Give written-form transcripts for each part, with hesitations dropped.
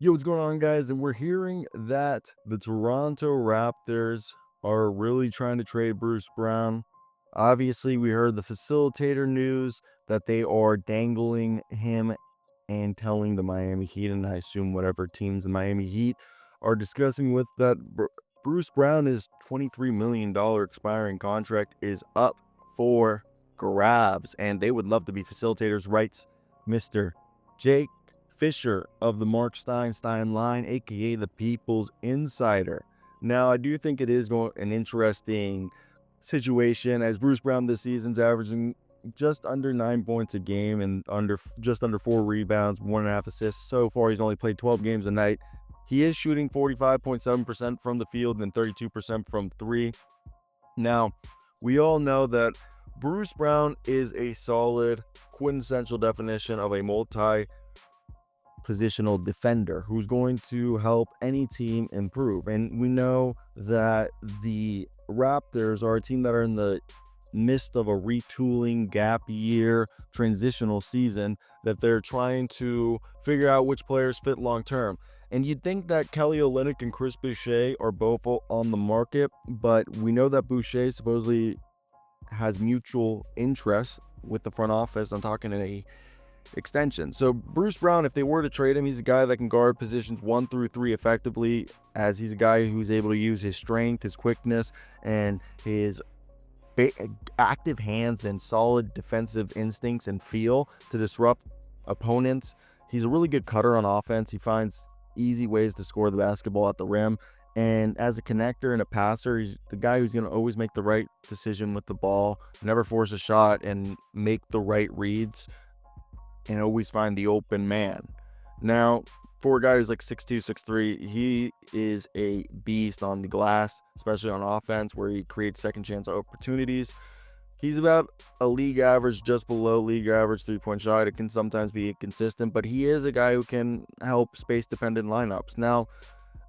Yo, what's going on, guys? And we're hearing that the Toronto Raptors are really trying to trade Bruce Brown. Obviously, we heard the facilitator news that they are dangling him and telling the Miami Heat, and I assume whatever teams the Miami Heat are discussing with that Bruce Brown, his $23 million expiring contract is up for grabs, and they would love to be facilitators, writes Mr. Jake Fischer of the Marc Stein line, aka the People's Insider. Now, I do think it is an interesting situation, as Bruce Brown this season's averaging just under 9 points a game and just under 4 rebounds, 1.5 assists. So far, he's only played 12 games a night. He is shooting 45.7% from the field and 32% from three. Now, we all know that Bruce Brown is a solid, quintessential definition of a multi-positional defender who's going to help any team improve. And we know that the Raptors are a team that are in the midst of a retooling gap year transitional season, that they're trying to figure out which players fit long term. And you'd think that Kelly Olynyk and Chris Boucher are both on the market, but we know that Boucher supposedly has mutual interest with the front office. I'm talking in a extension. So Bruce Brown, if they were to trade him, he's a guy that can guard positions 1 through 3 effectively, as he's a guy who's able to use his strength, his quickness, and his active hands and solid defensive instincts and feel to disrupt opponents. He's a really good cutter on offense. He finds easy ways to score the basketball at the rim. And as a connector and a passer, he's the guy who's going to always make the right decision with the ball, never force a shot, and make the right reads, and always find the open man. Now, for a guy who's like 6'2", 6'3", he is a beast on the glass, especially on offense, where he creates second chance opportunities. He's about a league average, just below league average three-point shot. It can sometimes be inconsistent, but he is a guy who can help space-dependent lineups. Now,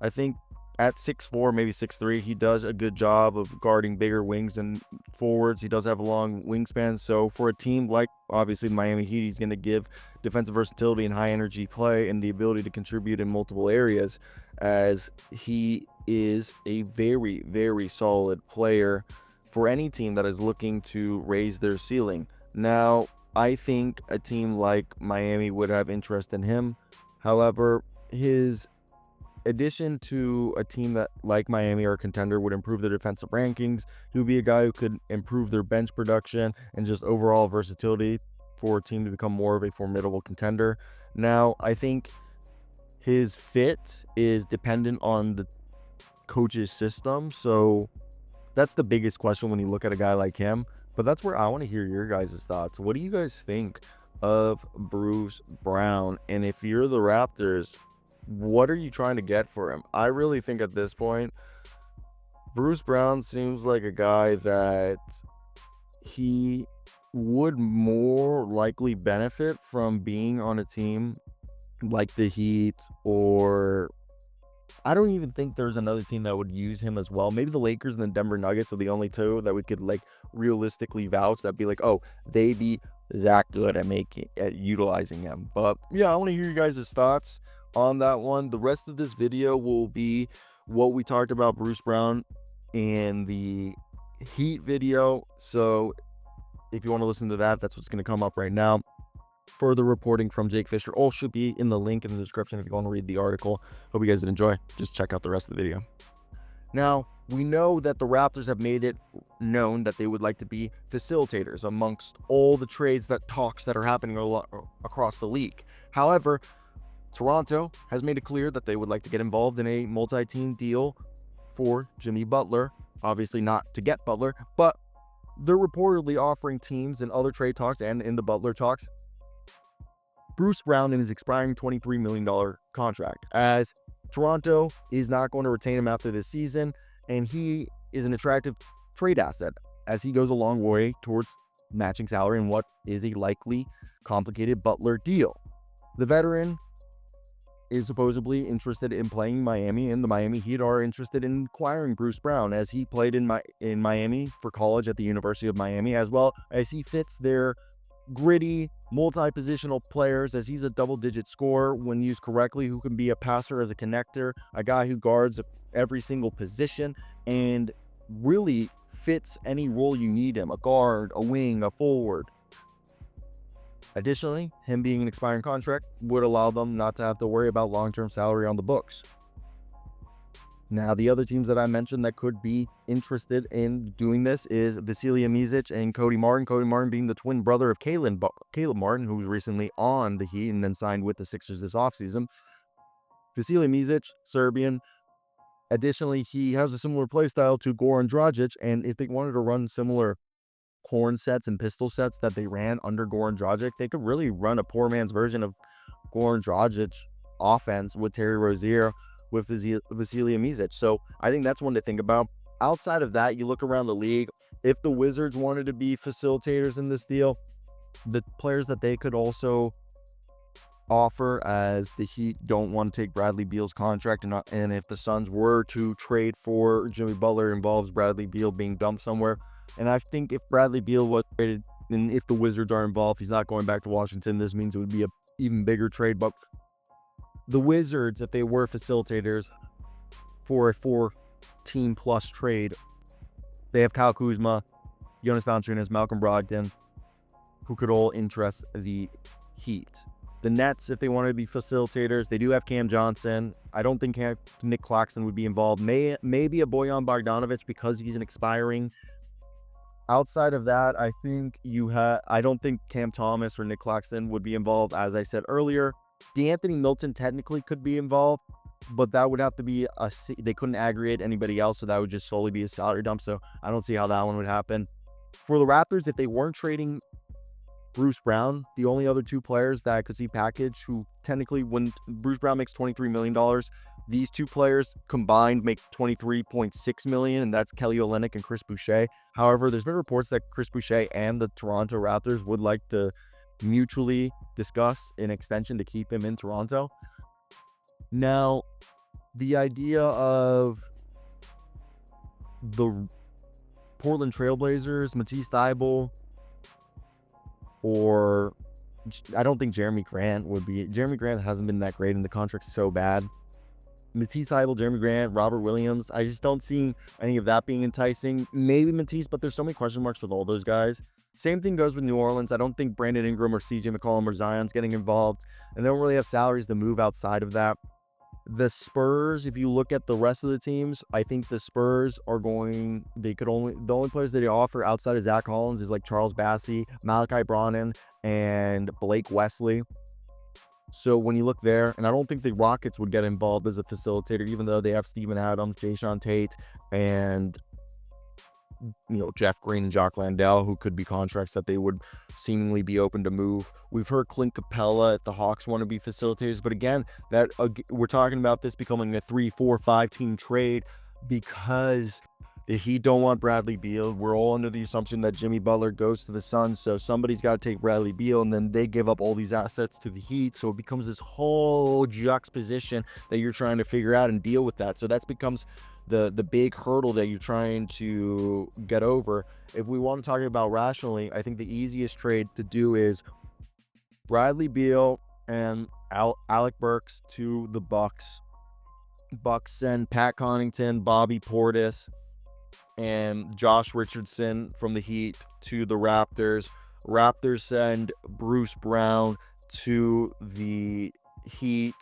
I think at 6'4", maybe 6'3", he does a good job of guarding bigger wings and forwards. He does have a long wingspan. So for a team like, obviously, the Miami Heat, he's going to give defensive versatility and high energy play and the ability to contribute in multiple areas, as he is a very, very solid player for any team that is looking to raise their ceiling. Now, I think a team like Miami would have interest in him. However, his addition to a team that, like Miami, or a contender, would improve their defensive rankings. He would be a guy who could improve their bench production and just overall versatility for a team to become more of a formidable contender. Now, I think his fit is dependent on the coach's system, so that's the biggest question when you look at a guy like him. But that's where I want to hear your guys' thoughts. What do you guys think of Bruce Brown? And if you're the Raptors, what are you trying to get for him? I really think at this point, Bruce Brown seems like a guy that he would more likely benefit from being on a team like the Heat, or I don't even think there's another team that would use him as well. Maybe the Lakers and the Denver Nuggets are the only two that we could like realistically vouch that be like, oh, they'd be that good at utilizing him. But yeah, I want to hear you guys' thoughts on that one. The rest of this video will be what we talked about Bruce Brown in the Heat video. So if you want to listen to that, that's what's going to come up right now. Further reporting from Jake Fischer all should be in the link in the description if you want to read the article. Hope you guys did enjoy. Just check out the rest of the video. Now, we know that the Raptors have made it known that they would like to be facilitators amongst all the trades talks that are happening across the league. However, Toronto has made it clear that they would like to get involved in a multi-team deal for Jimmy Butler. Obviously not to get Butler, but they're reportedly offering teams in other trade talks and in the Butler talks Bruce Brown in his expiring $23 million contract, as Toronto is not going to retain him after this season, and he is an attractive trade asset as he goes a long way towards matching salary in what is a likely complicated Butler deal. The veteran is supposedly interested in playing Miami, and the Miami Heat are interested in acquiring Bruce Brown, as he played in Miami for college at the University of Miami, as well as he fits their gritty, multi-positional players, as he's a double-digit scorer when used correctly, who can be a passer as a connector, a guy who guards every single position, and really fits any role you need him, a guard, a wing, a forward. Additionally, him being an expiring contract would allow them not to have to worry about long-term salary on the books. Now, the other teams that I mentioned that could be interested in doing this is Vasilija Micic and Cody Martin. Cody Martin being the twin brother of Caleb Martin, who was recently on the Heat and then signed with the Sixers this offseason. Vasilija Micic, Serbian. Additionally, he has a similar play style to Goran Dragic, and if they wanted to run similar horn sets and pistol sets that they ran under Goran Dragic, they could really run a poor man's version of Goran Dragic offense with Terry Rozier, with Vasilija Micic. So I think that's one to think about. Outside of that, you look around the league, if the Wizards wanted to be facilitators in this deal, the players that they could also offer, as the Heat don't want to take Bradley Beal's contract, and if the Suns were to trade for Jimmy Butler, involves Bradley Beal being dumped somewhere. And I think if Bradley Beal was traded, and if the Wizards are involved, he's not going back to Washington. This means it would be an even bigger trade. But the Wizards, if they were facilitators for a 4-team plus trade, they have Kyle Kuzma, Jonas Valanciunas, Malcolm Brogdon, who could all interest the Heat. The Nets, if they wanted to be facilitators, they do have Cam Johnson. I don't think Nick Claxton would be involved. Maybe a Bojan Bogdanovic because he's an expiring. Outside of that, I don't think Cam Thomas or Nick Claxton would be involved. As I said earlier, DeAnthony Milton technically could be involved, but that would have to be they couldn't aggregate anybody else, so that would just solely be a salary dump. So I don't see how that one would happen. For the Raptors, if they weren't trading Bruce Brown, the only other two players that I could see package, who technically, when Bruce Brown makes $23 million, these two players combined make $23.6 million, and that's Kelly Olynyk and Chris Boucher. However, there's been reports that Chris Boucher and the Toronto Raptors would like to mutually discuss an extension to keep him in Toronto. Now, the idea of the Portland Trailblazers, Matisse Thybulle, or I don't think Jeremy Grant would be. Jeremy Grant hasn't been that great, and the contract's so bad. Matisse Thybulle, Jeremy Grant, Robert Williams, I just don't see any of that being enticing. Maybe Matisse, but there's so many question marks with all those guys. Same thing goes with New Orleans. I don't think Brandon Ingram or CJ McCollum or Zion's getting involved, and they don't really have salaries to move outside of that. The Spurs, if you look at the rest of the teams, I think the Spurs are the only players that they offer outside of Zach Collins is like Charles Bassey, Malachi Brannan, and Blake Wesley. So when you look there, and I don't think the Rockets would get involved as a facilitator, even though they have Steven Adams, Jayshawn Tate, and Jeff Green and Jock Landale, who could be contracts that they would seemingly be open to move. We've heard Clint Capella if the Hawks want to be facilitators, but again, that we're talking about this becoming a 3, 4, 5-team trade because the Heat don't want Bradley Beal. We're all under the assumption that Jimmy Butler goes to the Suns, so somebody's got to take Bradley Beal, and then they give up all these assets to the Heat, so it becomes this whole juxtaposition that you're trying to figure out and deal with that. So that becomes the big hurdle that you're trying to get over. If we want to talk about rationally, I think the easiest trade to do is Bradley Beal and Alec Burks to the Bucks. Bucks send Pat Connaughton, Bobby Portis, and Josh Richardson from the Heat to the Raptors. Raptors send Bruce Brown to the Heat.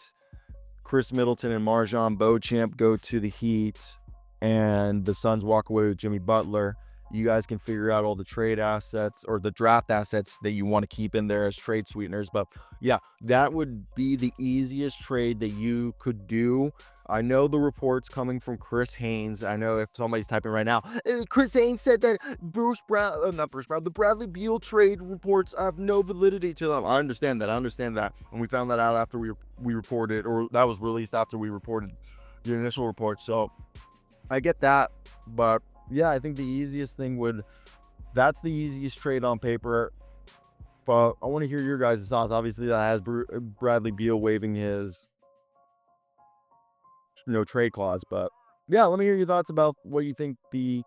Chris Middleton and Marjon Beauchamp go to the Heat, and the Suns walk away with Jimmy Butler. You guys can figure out all the trade assets or the draft assets that you want to keep in there as trade sweeteners. But yeah, that would be the easiest trade that you could do. I know the reports coming from Chris Haynes. I know if somebody's typing right now, Chris Haynes said that the Bradley Beal trade reports have no validity to them. I understand that. And we found that out after we reported, or that was released after we reported the initial report. So I get that. But yeah, I think the easiest thing that's the easiest trade on paper. But I want to hear your guys' thoughts. Obviously, that has Bradley Beal waiving his trade clause. But yeah, let me hear your thoughts about what you think the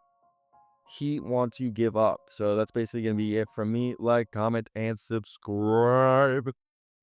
Heat want to give up. So that's basically going to be it from me. Like, comment, and subscribe.